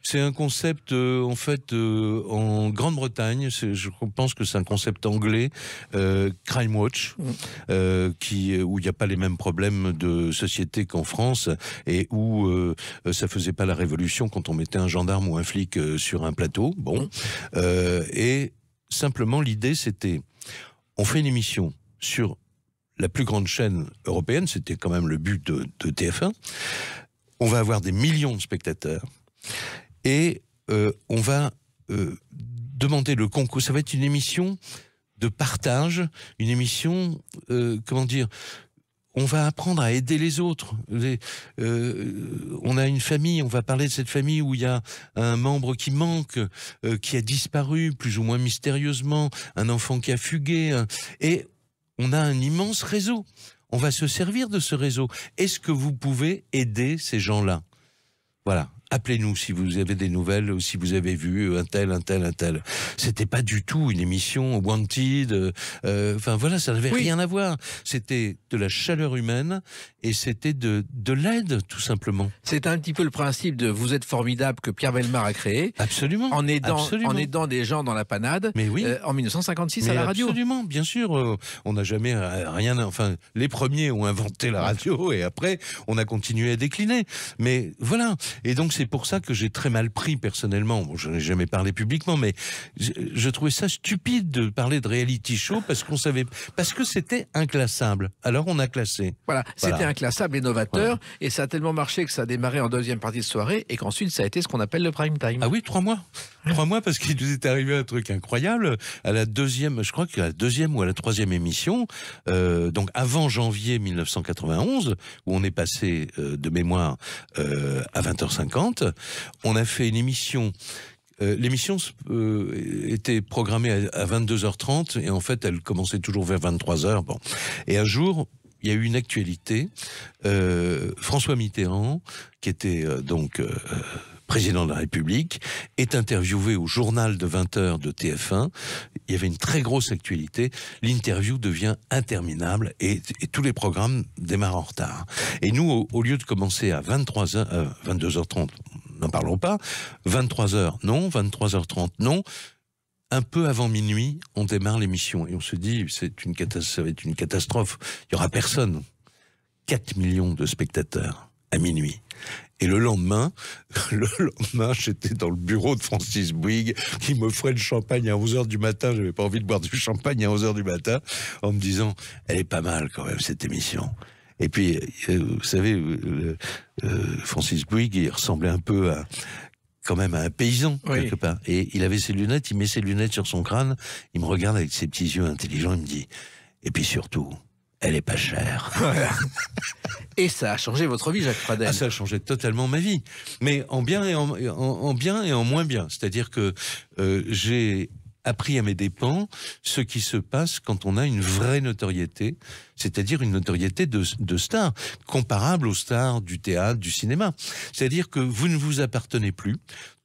c'est un concept en fait en Grande-Bretagne. Je pense que c'est un concept anglais, Crime Watch, où il n'y a pas les mêmes problèmes de société qu'en France et où ça faisait pas la révolution quand on mettait un gendarme ou un flic sur un plateau. Bon, et simplement l'idée c'était, on fait une émission sur la plus grande chaîne européenne, c'était quand même le but de TF1, on va avoir des millions de spectateurs, et on va demander le concours, ça va être une émission de partage, une émission, comment dire, on va apprendre à aider les autres. On a une famille, on va parler de cette famille où il y a un membre qui manque, qui a disparu plus ou moins mystérieusement, un enfant qui a fugué, et on a un immense réseau. On va se servir de ce réseau. Est-ce que vous pouvez aider ces gens-là? Voilà. appelez-nous si vous avez des nouvelles ou si vous avez vu un tel. C'était pas du tout une émission wanted. Enfin voilà, ça n'avait rien à voir. C'était de la chaleur humaine et c'était de l'aide, tout simplement.
C'est un petit peu le principe de Vous êtes formidable que Pierre Bellemare a créé.
Absolument.
En aidant des gens dans la panade.
Mais oui.
En 1956 à la radio.
Absolument, bien sûr. On n'a jamais rien. Enfin, les premiers ont inventé la radio et après, on a continué à décliner. Mais voilà. Et donc, c'est pour ça que j'ai très mal pris personnellement. Bon, je n'ai jamais parlé publiquement, mais je trouvais ça stupide de parler de reality show parce que c'était inclassable. Alors, on a classé.
Voilà. C'était inclassable et novateur. Et ça a tellement marché que ça a démarré en deuxième partie de soirée et qu'ensuite, ça a été ce qu'on appelle le prime time.
Ah oui, 3 mois. 3 mois parce qu'il nous est arrivé un truc incroyable. À la deuxième, je crois que la deuxième ou à la troisième émission, donc avant janvier 1991, où on est passé de mémoire à 20h50, on a fait une émission. L'émission était programmée à 22h30 et en fait elle commençait toujours vers 23h. Bon. Et un jour, il y a eu une actualité. François Mitterrand, qui était président de la République, est interviewé au journal de 20h de TF1. Il y avait une très grosse actualité. L'interview devient interminable et tous les programmes démarrent en retard. Et nous, au lieu de commencer à 22h30, n'en parlons pas, 23h non, 23h30 non, un peu avant minuit, on démarre l'émission et on se dit, ça va être une catastrophe. Il n'y aura personne. 4 millions de spectateurs à minuit. Et le lendemain, j'étais dans le bureau de Francis Bouygues qui m'offrait le champagne à 11h du matin. J'avais pas envie de boire du champagne à 11h du matin en me disant, elle est pas mal quand même cette émission. Et puis, vous savez, Francis Bouygues, il ressemblait un peu quand même à un paysan, quelque part. Et il avait ses lunettes, il met ses lunettes sur son crâne, il me regarde avec ses petits yeux intelligents, il me dit, et puis surtout, elle est pas chère.
Et ça a changé votre vie, Jacques Pradel.
Ah, ça a changé totalement ma vie. Mais en bien et en bien et en moins bien. C'est-à-dire que j'ai appris à mes dépens ce qui se passe quand on a une vraie notoriété, c'est-à-dire une notoriété de star, comparable aux stars du théâtre, du cinéma. C'est-à-dire que vous ne vous appartenez plus.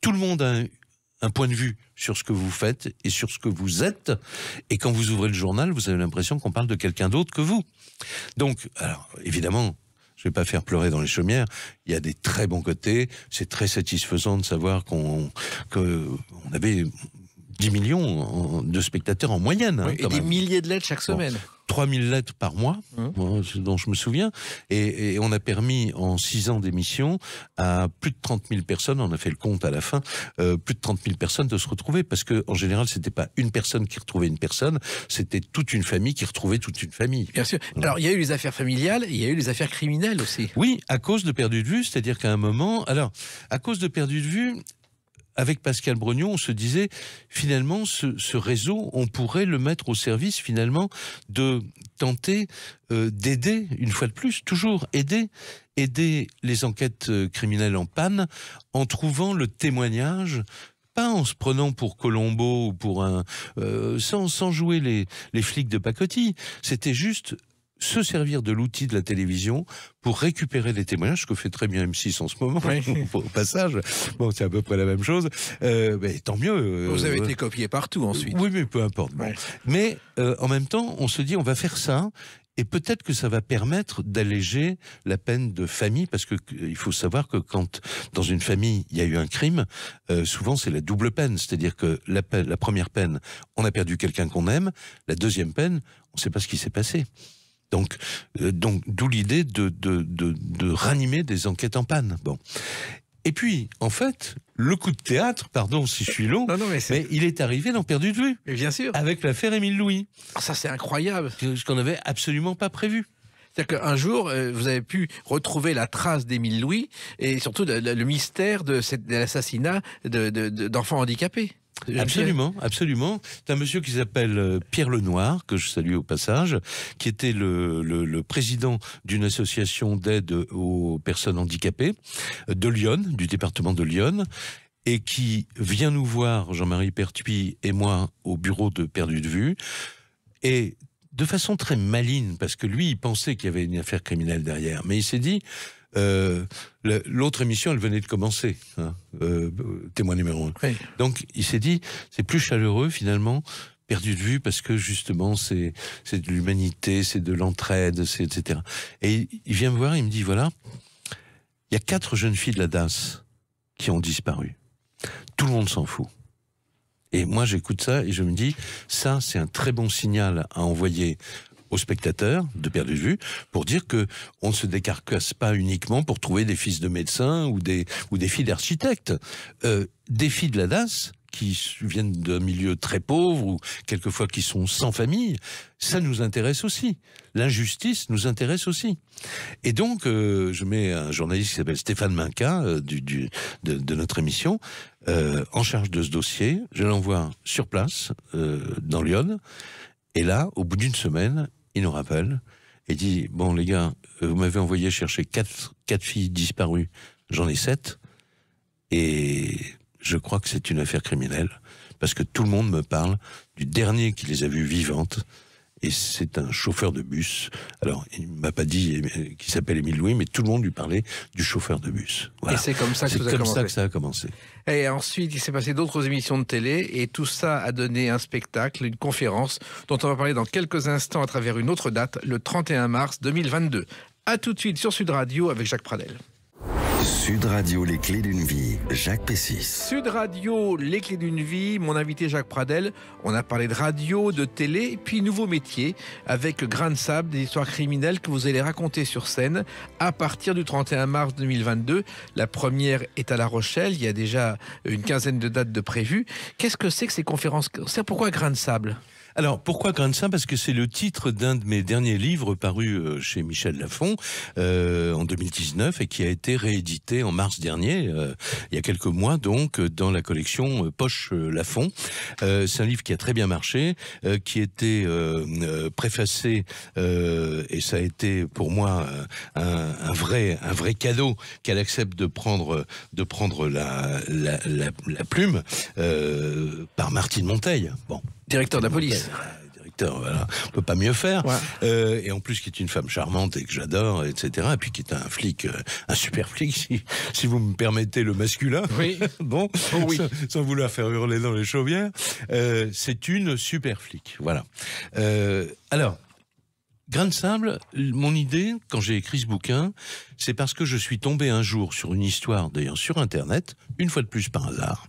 Tout le monde a un point de vue sur ce que vous faites et sur ce que vous êtes. Et quand vous ouvrez le journal, vous avez l'impression qu'on parle de quelqu'un d'autre que vous. Donc, alors, évidemment, je vais pas faire pleurer dans les chaumières. Il y a des très bons côtés. C'est très satisfaisant de savoir qu'on avait 10 millions de spectateurs en moyenne.
Oui, et des milliers de lettres chaque semaine.
3000 lettres par mois, dont je me souviens. Et on a permis, en 6 ans d'émission, à plus de 30 000 personnes, on a fait le compte à la fin, plus de 30 000 personnes de se retrouver. Parce que en général, c'était pas une personne qui retrouvait une personne, c'était toute une famille qui retrouvait toute une famille.
Bien sûr. Alors, il y a eu les affaires familiales, et il y a eu les affaires criminelles aussi.
Oui, à cause de Perdu de vue, c'est-à-dire qu'à un moment... Alors, à cause de Perdu de vue... Avec Pascal Brognon, on se disait, finalement, ce réseau, on pourrait le mettre au service, finalement, de tenter d'aider, une fois de plus, toujours aider les enquêtes criminelles en panne, en trouvant le témoignage, pas en se prenant pour Colombo ou pour sans jouer les flics de pacotille. C'était juste se servir de l'outil de la télévision pour récupérer les témoignages, ce que fait très bien M6 en ce moment, au passage. Bon, c'est à peu près la même chose. Mais tant mieux.
Vous avez été copié partout ensuite.
Oui, mais peu importe. Bon. Mais en même temps, on se dit, on va faire ça, et peut-être que ça va permettre d'alléger la peine de famille, parce que il faut savoir que quand, dans une famille, il y a eu un crime, souvent c'est la double peine. C'est-à-dire que la première peine, on a perdu quelqu'un qu'on aime. La deuxième peine, on ne sait pas ce qui s'est passé. Donc, d'où l'idée de ranimer des enquêtes en panne. Bon. Et puis, en fait, le coup de théâtre, pardon si je suis long, mais il est arrivé dans Perdu de vue.
Mais bien sûr.
Avec l'affaire Émile Louis.
Oh, ça, c'est incroyable.
Ce qu'on n'avait absolument pas prévu.
C'est-à-dire qu'un jour, vous avez pu retrouver la trace d'Émile Louis et surtout le mystère de l'assassinat d'enfants handicapés.
Absolument, absolument. C'est un monsieur qui s'appelle Pierre Lenoir, que je salue au passage, qui était le président d'une association d'aide aux personnes handicapées de Lyon, du département de Lyon, et qui vient nous voir, Jean-Marie Pertuis et moi, au bureau de Perdu de vue, et de façon très maligne, parce que lui, il pensait qu'il y avait une affaire criminelle derrière. Mais il s'est dit, l'autre émission, elle venait de commencer, hein, témoin numéro 1.
Oui.
Donc, il s'est dit, c'est plus chaleureux, finalement, perdu de vue, parce que, justement, c'est de l'humanité, c'est de l'entraide, etc. Et il vient me voir, il me dit, voilà, il y a 4 jeunes filles de la DAS qui ont disparu. Tout le monde s'en fout. Et moi, j'écoute ça et je me dis, ça, c'est un très bon signal à envoyer aux spectateurs de Perdu de vue pour dire que on ne se décarcasse pas uniquement pour trouver des fils de médecins ou des filles d'architectes. Des filles de la DAS qui viennent d'un milieu très pauvre ou quelquefois qui sont sans famille, ça nous intéresse aussi. L'injustice nous intéresse aussi. Et donc, je mets un journaliste qui s'appelle Stéphane Minca de notre émission en charge de ce dossier. Je l'envoie sur place dans Lyon. Et là, au bout d'une semaine, il nous rappelle et dit, bon les gars, vous m'avez envoyé chercher 4 filles disparues, j'en ai 7, et je crois que c'est une affaire criminelle, parce que tout le monde me parle du dernier qui les a vues vivantes, et c'est un chauffeur de bus. Alors, il ne m'a pas dit qu'il s'appelle Émile Louis, mais tout le monde lui parlait du chauffeur de bus. Voilà.
Et c'est comme ça que
ça a commencé.
Et ensuite, il s'est passé d'autres émissions de télé, et tout ça a donné un spectacle, une conférence, dont on va parler dans quelques instants à travers une autre date, le 31 mars 2022. A tout de suite sur Sud Radio avec Jacques Pradel.
Sud Radio, les clés d'une vie, Jacques Pessis.
Sud Radio, les clés d'une vie, mon invité Jacques Pradel. On a parlé de radio, de télé, puis nouveau métier avec Grain de sable, des histoires criminelles que vous allez raconter sur scène à partir du 31 mars 2022. La première est à La Rochelle, il y a déjà une quinzaine de dates de prévues. Qu'est-ce que c'est que ces conférences? C'est pourquoi Grain de sable?
Alors, pourquoi Grain de sable? Parce que c'est le titre d'un de mes derniers livres paru chez Michel Lafon en 2019 et qui a été réédité en mars dernier, il y a quelques mois donc, dans la collection Poche Lafon. C'est un livre qui a très bien marché, qui était préfacé et ça a été pour moi un vrai cadeau qu'elle accepte de prendre la plume par Martine Monteil. Bon.
Directeur de la police.
Directeur, voilà. On peut pas mieux faire.
Ouais.
Et en plus, qui est une femme charmante et que j'adore, etc. Et puis qui est un flic, un super flic, si vous me permettez le masculin.
Oui.
Bon,
oh oui.
sans vouloir faire hurler dans les chaumières. C'est une super flic. Voilà. Alors, Grain de sable, mon idée, quand j'ai écrit ce bouquin, c'est parce que je suis tombé un jour sur une histoire, d'ailleurs sur Internet, une fois de plus par hasard,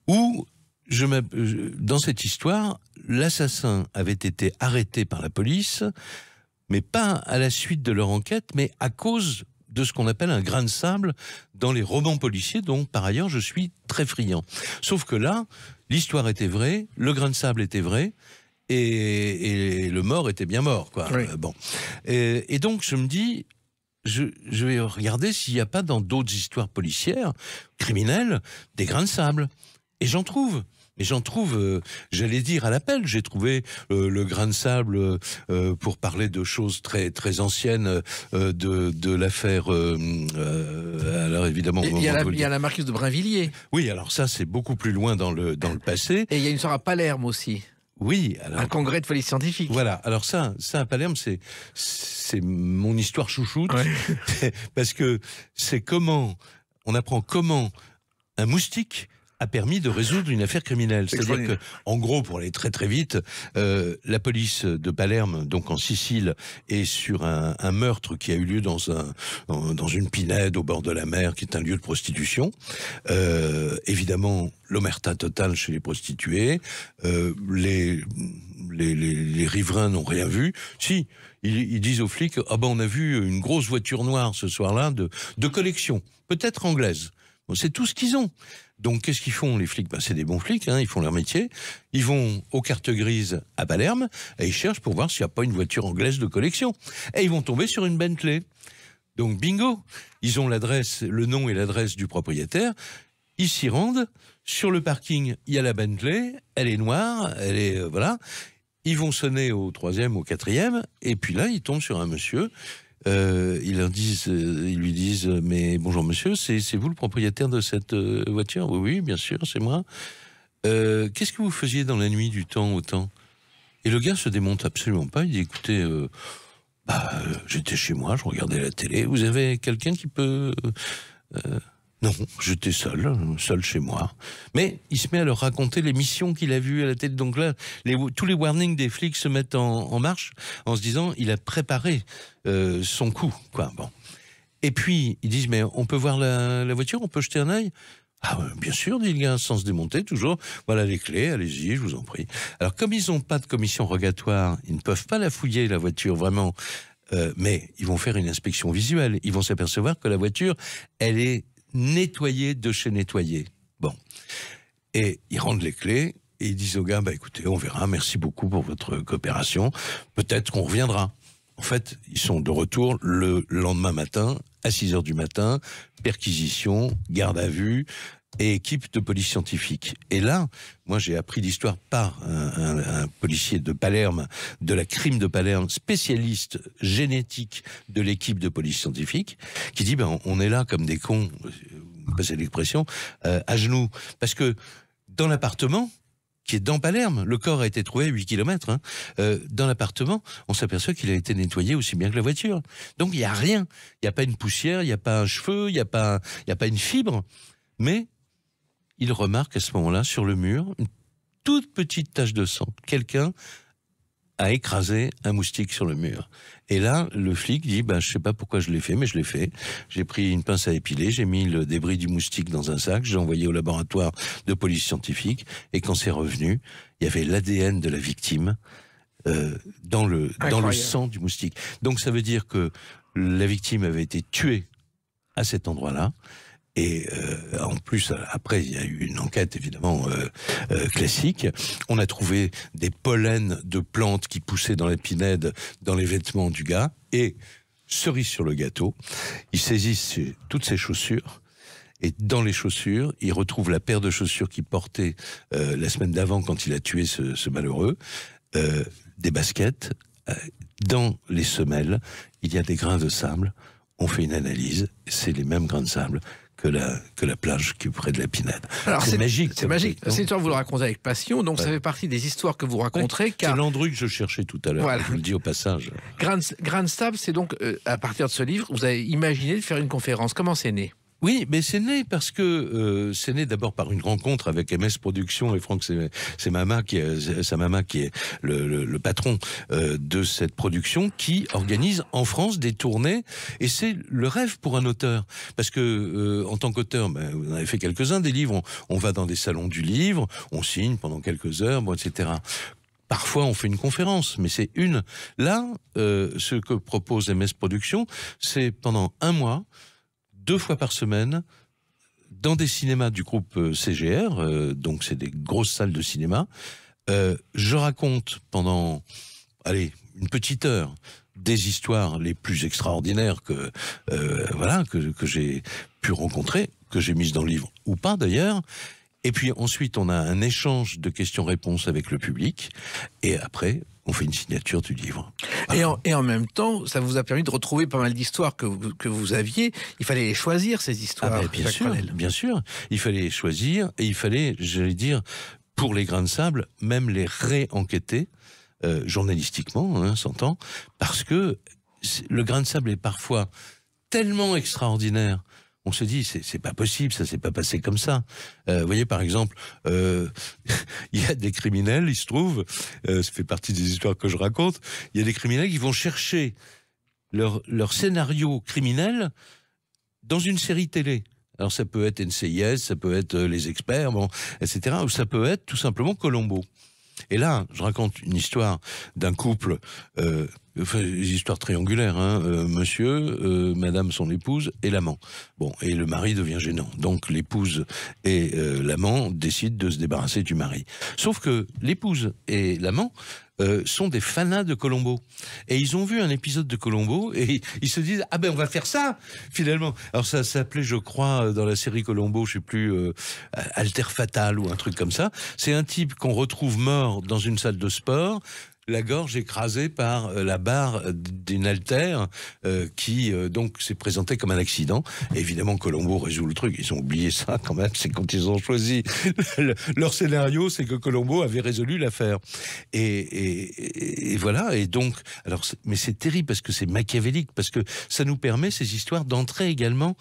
où dans cette histoire, l'assassin avait été arrêté par la police, mais pas à la suite de leur enquête, mais à cause de ce qu'on appelle un grain de sable dans les romans policiers, dont par ailleurs je suis très friand. Sauf que là, l'histoire était vraie, le grain de sable était vrai, et le mort était bien mort, quoi.
Oui.
Bon. Et donc je me dis, je vais regarder s'il n'y a pas dans d'autres histoires policières, criminelles, des grains de sable. Et j'en trouve. Et j'en trouve, j'allais dire à l'appel, j'ai trouvé le grain de sable pour parler de choses très très anciennes de l'affaire. Alors évidemment,
Il y a la marquise de Brinvilliers.
Oui, alors ça c'est beaucoup plus loin dans le passé.
Et il y a une histoire à Palerme aussi.
Oui, alors
un congrès de police scientifique.
Voilà. Alors ça à Palerme, c'est mon histoire chouchoute, ouais. Parce que c'est on apprend comment un moustique a permis de résoudre une affaire criminelle. C'est-à-dire que, en gros, pour aller très très vite, la police de Palerme, donc en Sicile, est sur un meurtre qui a eu lieu dans une pinède au bord de la mer, qui est un lieu de prostitution. Évidemment, l'omerta totale chez les prostituées. Les riverains n'ont rien vu. Si, ils disent aux flics, ah ben on a vu une grosse voiture noire ce soir-là de collection, peut-être anglaise. Bon, c'est tout ce qu'ils ont. Donc, qu'est-ce qu'ils font, les flics? C'est des bons flics, hein, ils font leur métier. Ils vont aux cartes grises à Palerme et ils cherchent pour voir s'il n'y a pas une voiture anglaise de collection. Et ils vont tomber sur une Bentley. Donc, bingo, ils ont l'adresse, le nom et l'adresse du propriétaire. Ils s'y rendent. Sur le parking, il y a la Bentley. Elle est noire, voilà. Ils vont sonner au 3e, au 4e. Et puis là, ils tombent sur un monsieur. Ils lui disent, mais bonjour monsieur, c'est vous le propriétaire de cette voiture? Oui, bien sûr, c'est moi. Qu'est-ce que vous faisiez dans la nuit du temps au temps? Et le gars se démonte absolument pas. Il dit, écoutez, j'étais chez moi, je regardais la télé. Vous avez quelqu'un qui peut... Non, j'étais seul chez moi. Mais il se met à leur raconter les missions qu'il a vues à la télé. Donc là, tous les warnings des flics se mettent en marche en se disant, il a préparé son coup, quoi. Bon. Et puis, ils disent, mais on peut voir la voiture, on peut jeter un œil? Ah, bien sûr, dit le gars, sans se démonter, toujours. Voilà les clés, allez-y, je vous en prie. Alors, comme ils n'ont pas de commission rogatoire, ils ne peuvent pas la fouiller, la voiture, vraiment. Mais ils vont faire une inspection visuelle. Ils vont s'apercevoir que la voiture, elle est nettoyée de chez nettoyé. Bon. Et ils rendent les clés et ils disent au gars, écoutez, on verra, merci beaucoup pour votre coopération. Peut-être qu'on reviendra. En fait, ils sont de retour le lendemain matin, à 6h du matin, perquisition, garde à vue et équipe de police scientifique. Et là, moi j'ai appris l'histoire par un policier de Palerme, de la crime de Palerme, spécialiste génétique de l'équipe de police scientifique, qui dit, on est là comme des cons, vous passez l'expression, à genoux. Parce que dans l'appartement, qui est dans Palerme, le corps a été trouvé à 8 km. Dans l'appartement, on s'aperçoit qu'il a été nettoyé aussi bien que la voiture. Donc il n'y a rien. Il n'y a pas une poussière, il n'y a pas un cheveu, il n'y a pas une fibre. Mais il remarque à ce moment-là, sur le mur, une toute petite tache de sang. Quelqu'un a écrasé un moustique sur le mur. Et là, le flic dit, je sais pas pourquoi je l'ai fait, mais je l'ai fait. J'ai pris une pince à épiler, j'ai mis le débris du moustique dans un sac, j'ai envoyé au laboratoire de police scientifique, et quand c'est revenu, il y avait l'ADN de la victime dans le sang du moustique. Donc ça veut dire que la victime avait été tuée à cet endroit-là. Et en plus, après, il y a eu une enquête évidemment classique. On a trouvé des pollens de plantes qui poussaient dans la pinède, dans les vêtements du gars. Et cerise sur le gâteau, ils saisissent toutes ses chaussures. Et dans les chaussures, ils retrouvent la paire de chaussures qu'il portait la semaine d'avant quand il a tué ce malheureux. Des baskets. Dans les semelles, il y a des grains de sable. On fait une analyse. C'est les mêmes grains de sable que la plage qui est près de la Pinède. Alors c'est magique.
C'est magique. Cette histoire, vous le racontez avec passion, donc ça fait partie des histoires que vous raconterez. Car...
C'est l'Andru que je cherchais tout à l'heure, voilà. Je vous le dis au passage.
Grain de sable, c'est donc, à partir de ce livre, vous avez imaginé de faire une conférence. Comment c'est né ?
Oui, mais c'est né parce que c'est né d'abord par une rencontre avec MS Productions et Franck Samama qui est le patron de cette production, qui organise en France des tournées, et c'est le rêve pour un auteur parce que en tant qu'auteur, vous en avez fait quelques-uns des livres, on va dans des salons du livre, on signe pendant quelques heures, etc. Parfois, on fait une conférence, mais c'est une. Là, ce que propose MS Productions, c'est pendant un mois, 2 fois par semaine, dans des cinémas du groupe CGR, donc c'est des grosses salles de cinéma. Je raconte pendant, une petite heure, des histoires les plus extraordinaires que j'ai pu rencontrer, que j'ai mises dans le livre ou pas d'ailleurs. Et puis ensuite, on a un échange de questions-réponses avec le public, et après, on fait une signature du livre. Voilà.
Et en même temps, ça vous a permis de retrouver pas mal d'histoires que vous aviez. Il fallait les choisir, ces histoires.
Bien sûr. Il fallait les choisir, et il fallait, j'allais dire, pour les grains de sable, même les réenquêter, journalistiquement, s'entend, parce que le grain de sable est parfois tellement extraordinaire. On se dit, c'est pas possible, ça s'est pas passé comme ça. Vous voyez, par exemple, il y a des criminels, il se trouve, ça fait partie des histoires que je raconte, il y a des criminels qui vont chercher leur scénario criminel dans une série télé. Alors ça peut être NCIS, ça peut être Les Experts, etc. Ou ça peut être tout simplement Colombo. Et là, je raconte une histoire d'un couple, une histoire triangulaire, monsieur, madame, son épouse et l'amant. Bon, et le mari devient gênant. Donc l'épouse et l'amant décident de se débarrasser du mari. Sauf que l'épouse et l'amant sont des fanas de Colombo. Et ils ont vu un épisode de Colombo et ils se disent, on va faire ça, finalement. Alors ça s'appelait, je crois, dans la série Colombo, je sais plus, Alter Fatal ou un truc comme ça. C'est un type qu'on retrouve mort dans une salle de sport. la gorge écrasée par la barre d'une haltère qui donc s'est présentée comme un accident. Et évidemment, Colombo résout le truc. Ils ont oublié ça quand même. C'est quand ils ont choisi leur scénario, c'est que Colombo avait résolu l'affaire. Et voilà. Et donc, alors, mais c'est terrible parce que c'est machiavélique, parce que ça nous permet ces histoires d'entrer également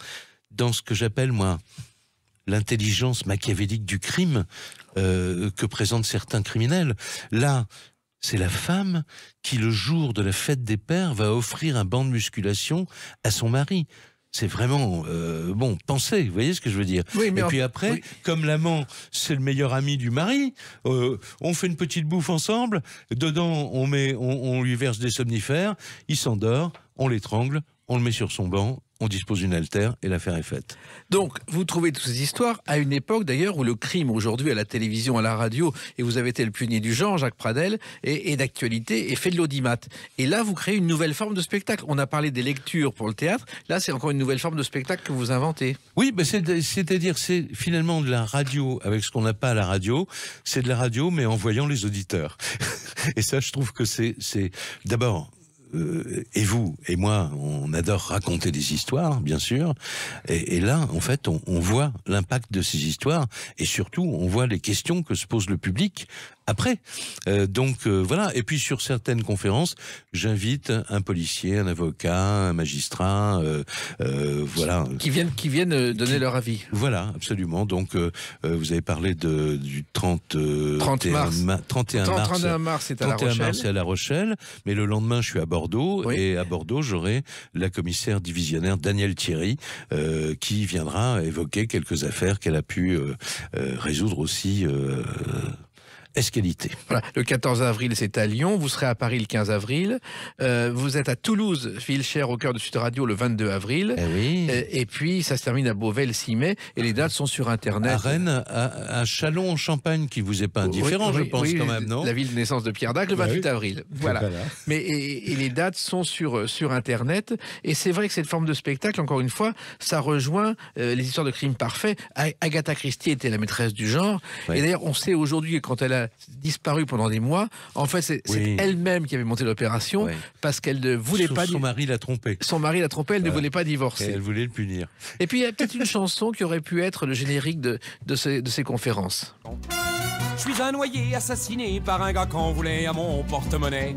dans ce que j'appelle moi l'intelligence machiavélique du crime que présentent certains criminels. Là, c'est la femme qui, le jour de la fête des pères, va offrir un banc de musculation à son mari. C'est vraiment, pensez, vous voyez ce que je veux dire.
Oui, mais
et puis après,
oui.
comme l'amant, c'est le meilleur ami du mari, on fait une petite bouffe ensemble, dedans, on lui verse des somnifères, il s'endort, on l'étrangle, on le met sur son banc, on dispose d'une haltère et l'affaire est faite.
Donc, vous trouvez toutes ces histoires à une époque d'ailleurs où le crime aujourd'hui à la télévision, à la radio, et vous avez été le pionnier du genre, Jacques Pradel, et d'actualité, et fait de l'audimat. Et là, vous créez une nouvelle forme de spectacle. On a parlé des lectures pour le théâtre, là c'est encore une nouvelle forme de spectacle que vous inventez.
Oui, ben c'est-à-dire c'est finalement de la radio avec ce qu'on n'a pas à la radio, c'est de la radio mais en voyant les auditeurs. Et ça, je trouve que c'est d'abord... et vous et moi, on adore raconter des histoires, bien sûr. Et là, en fait, on voit l'impact de ces histoires et surtout, on voit les questions que se pose le public après. Voilà. Et puis sur certaines conférences, j'invite un policier, un avocat, un magistrat, voilà.
Qui viennent donner leur avis.
Voilà, absolument. Donc, vous avez parlé du
31 mars, c'est à La Rochelle.
Mars, c'est à La Rochelle. Mais le lendemain, je suis à Bordeaux.
Oui.
Et à Bordeaux, j'aurai la commissaire divisionnaire Danielle Thierry, qui viendra évoquer quelques affaires qu'elle a pu résoudre aussi. Escalité.
Voilà. Le 14 avril, c'est à Lyon. Vous serez à Paris le 15 avril. Vous êtes à Toulouse, ville chère au cœur de Sud Radio, le 22 avril.
Eh oui.
Et puis, ça se termine à Beauvais le 6 mai. Et les dates sont sur Internet.
À Rennes, à Châlons en Champagne, qui vous est pas indifférent, je pense, quand même, non?
La ville de naissance de Pierre Dac, le 28 avril. Voilà. Mais et les dates sont sur Internet. Et c'est vrai que cette forme de spectacle, encore une fois, ça rejoint les histoires de crimes parfaits. Agatha Christie était la maîtresse du genre.
Ouais.
Et d'ailleurs, on sait aujourd'hui que quand elle a disparu pendant des mois, en fait, c'est elle-même qui avait monté l'opération parce qu'elle ne voulait pas...
Son mari l'a trompée.
Son mari l'a trompée, elle ne voulait pas divorcer.
Et elle voulait le punir.
Et puis, il y a peut-être une chanson qui aurait pu être le générique de ces conférences.
Je suis un noyé assassiné par un gars qu'on voulait à mon porte-monnaie.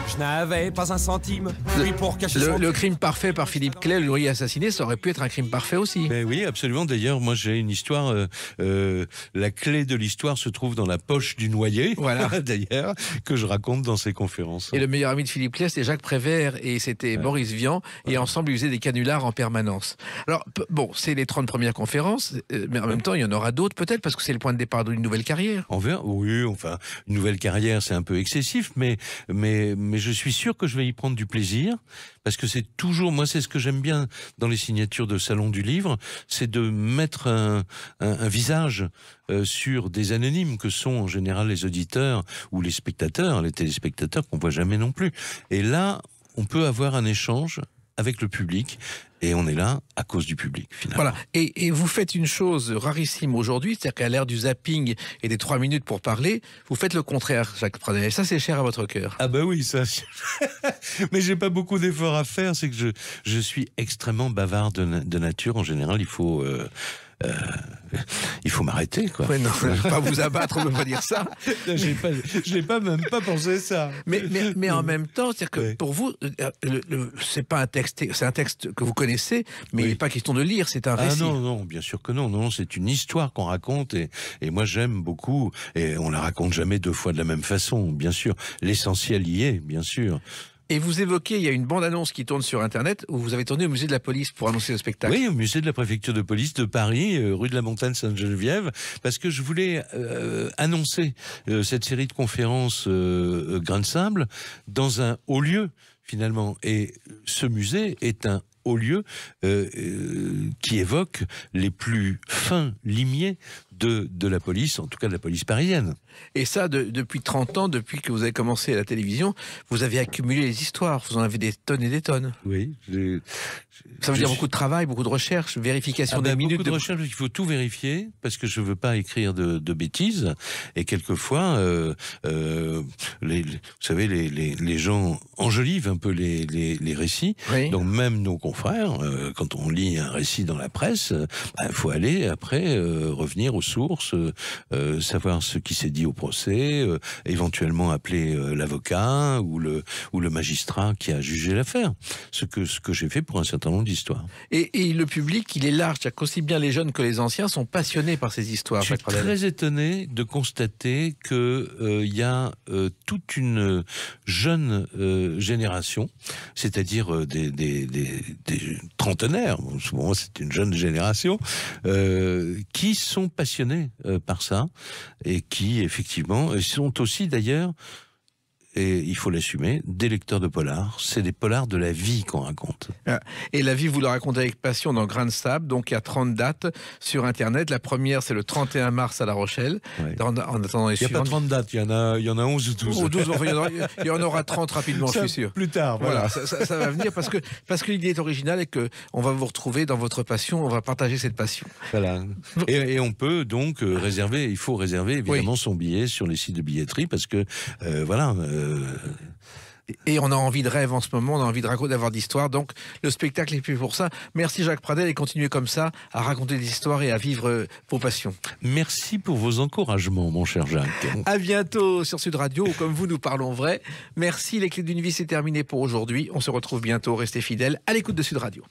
Je n'avais pas un centime, lui pour cacher
le crime parfait par Philippe Clay, le noyé assassiné, ça aurait pu être un crime parfait aussi.
Mais oui, absolument. D'ailleurs, moi j'ai une histoire, la clé de l'histoire se trouve dans la poche du noyé, voilà. D'ailleurs, que je raconte dans ces conférences.
Et le meilleur ami de Philippe Clay, c'était Jacques Prévert et c'était Maurice Vian, et ensemble ils faisaient des canulars en permanence. Alors, bon, c'est les 30 premières conférences, mais en même temps, il y en aura d'autres peut-être, parce que c'est le point de départ d'une nouvelle carrière.
On verra, oui, enfin, une nouvelle carrière, c'est un peu excessif, mais je suis sûr que je vais y prendre du plaisir, parce que c'est toujours, moi c'est ce que j'aime bien dans les signatures de Salon du Livre, c'est de mettre un visage sur des anonymes que sont en général les auditeurs ou les spectateurs, les téléspectateurs qu'on voit jamais non plus. Et là, on peut avoir un échange avec le public, et on est là à cause du public, finalement.
Voilà, et vous faites une chose rarissime aujourd'hui, c'est-à-dire qu'à l'ère du zapping et des 3 minutes pour parler, vous faites le contraire, Jacques Pradel, et ça c'est cher à votre cœur.
Ah bah oui, ça... Mais j'ai pas beaucoup d'efforts à faire, c'est que je suis extrêmement bavard de nature, en général, il faut m'arrêter, quoi.
Ouais, non, pas vous abattre, on ne peut pas dire ça.
Je n'ai même pas pensé ça.
Mais en même temps, c'est-à-dire que pour vous, c'est pas un texte, c'est un texte que vous connaissez, mais il n'est pas question de lire, c'est un récit.
Ah non, bien sûr que non, c'est une histoire qu'on raconte, et moi j'aime beaucoup, et on la raconte jamais 2 fois de la même façon, bien sûr. L'essentiel y est, bien sûr.
Et vous évoquez, il y a une bande-annonce qui tourne sur Internet où vous avez tourné au musée de la police pour annoncer le spectacle.
Oui, au musée de la préfecture de police de Paris, rue de la Montagne Sainte-Geneviève, parce que je voulais annoncer cette série de conférences Grain de Sable dans un haut lieu, finalement. Et ce musée est un haut lieu qui évoque les plus fins limiers de la police, en tout cas de la police parisienne.
Et ça, depuis 30 ans, depuis que vous avez commencé à la télévision, vous avez accumulé les histoires. Vous en avez des tonnes et des tonnes.
Oui.
Ça veut dire beaucoup de travail, beaucoup de recherche, vérification des minutes.
Beaucoup de recherche, il faut tout vérifier, parce que je ne veux pas écrire de bêtises. Et quelquefois, vous savez, les gens enjolivent un peu les récits.
Oui.
Donc même nos confrères, quand on lit un récit dans la presse, il faut aller après revenir aux sources, savoir ce qui s'est dit au procès, éventuellement appeler l'avocat ou le magistrat qui a jugé l'affaire. Ce que j'ai fait pour un certain nombre d'histoires.
Et le public, il est large. C'est-à-dire qu'aussi bien les jeunes que les anciens sont passionnés par ces histoires.
Je suis très étonné de constater qu'il y a toute une jeune génération, c'est-à-dire des trentenaires, souvent c'est une jeune génération, qui sont passionnés par ça et qui effectivement sont aussi d'ailleurs, et il faut l'assumer, des lecteurs de polars. C'est des polars de la vie qu'on raconte.
Et la vie, vous la racontez avec passion dans Grain de Sable. Donc il y a 30 dates sur Internet. La première, c'est le 31 mars à La Rochelle. Ouais. En attendant les
il n'y a pas 30 dates, il y en a 11 ou 12.
Ou 12, enfin, il y en aura 30 rapidement, je suis sûr.
Plus tard, voilà.
Ça va venir parce que l'idée est originale et qu'on va vous retrouver dans votre passion. On va partager cette passion.
Voilà. Et on peut donc réserver, il faut réserver évidemment son billet sur les sites de billetterie parce que, voilà...
Et on a envie de rêve en ce moment, on a envie de raconter, d'avoir d'histoires. Donc le spectacle est fait pour ça. Merci Jacques Pradel et continuez comme ça à raconter des histoires et à vivre vos passions.
Merci pour vos encouragements, mon cher Jacques.
À bientôt sur Sud Radio, où comme vous, nous parlons vrai. Merci, les clés d'une vie, c'est terminé pour aujourd'hui. On se retrouve bientôt. Restez fidèles à l'écoute de Sud Radio.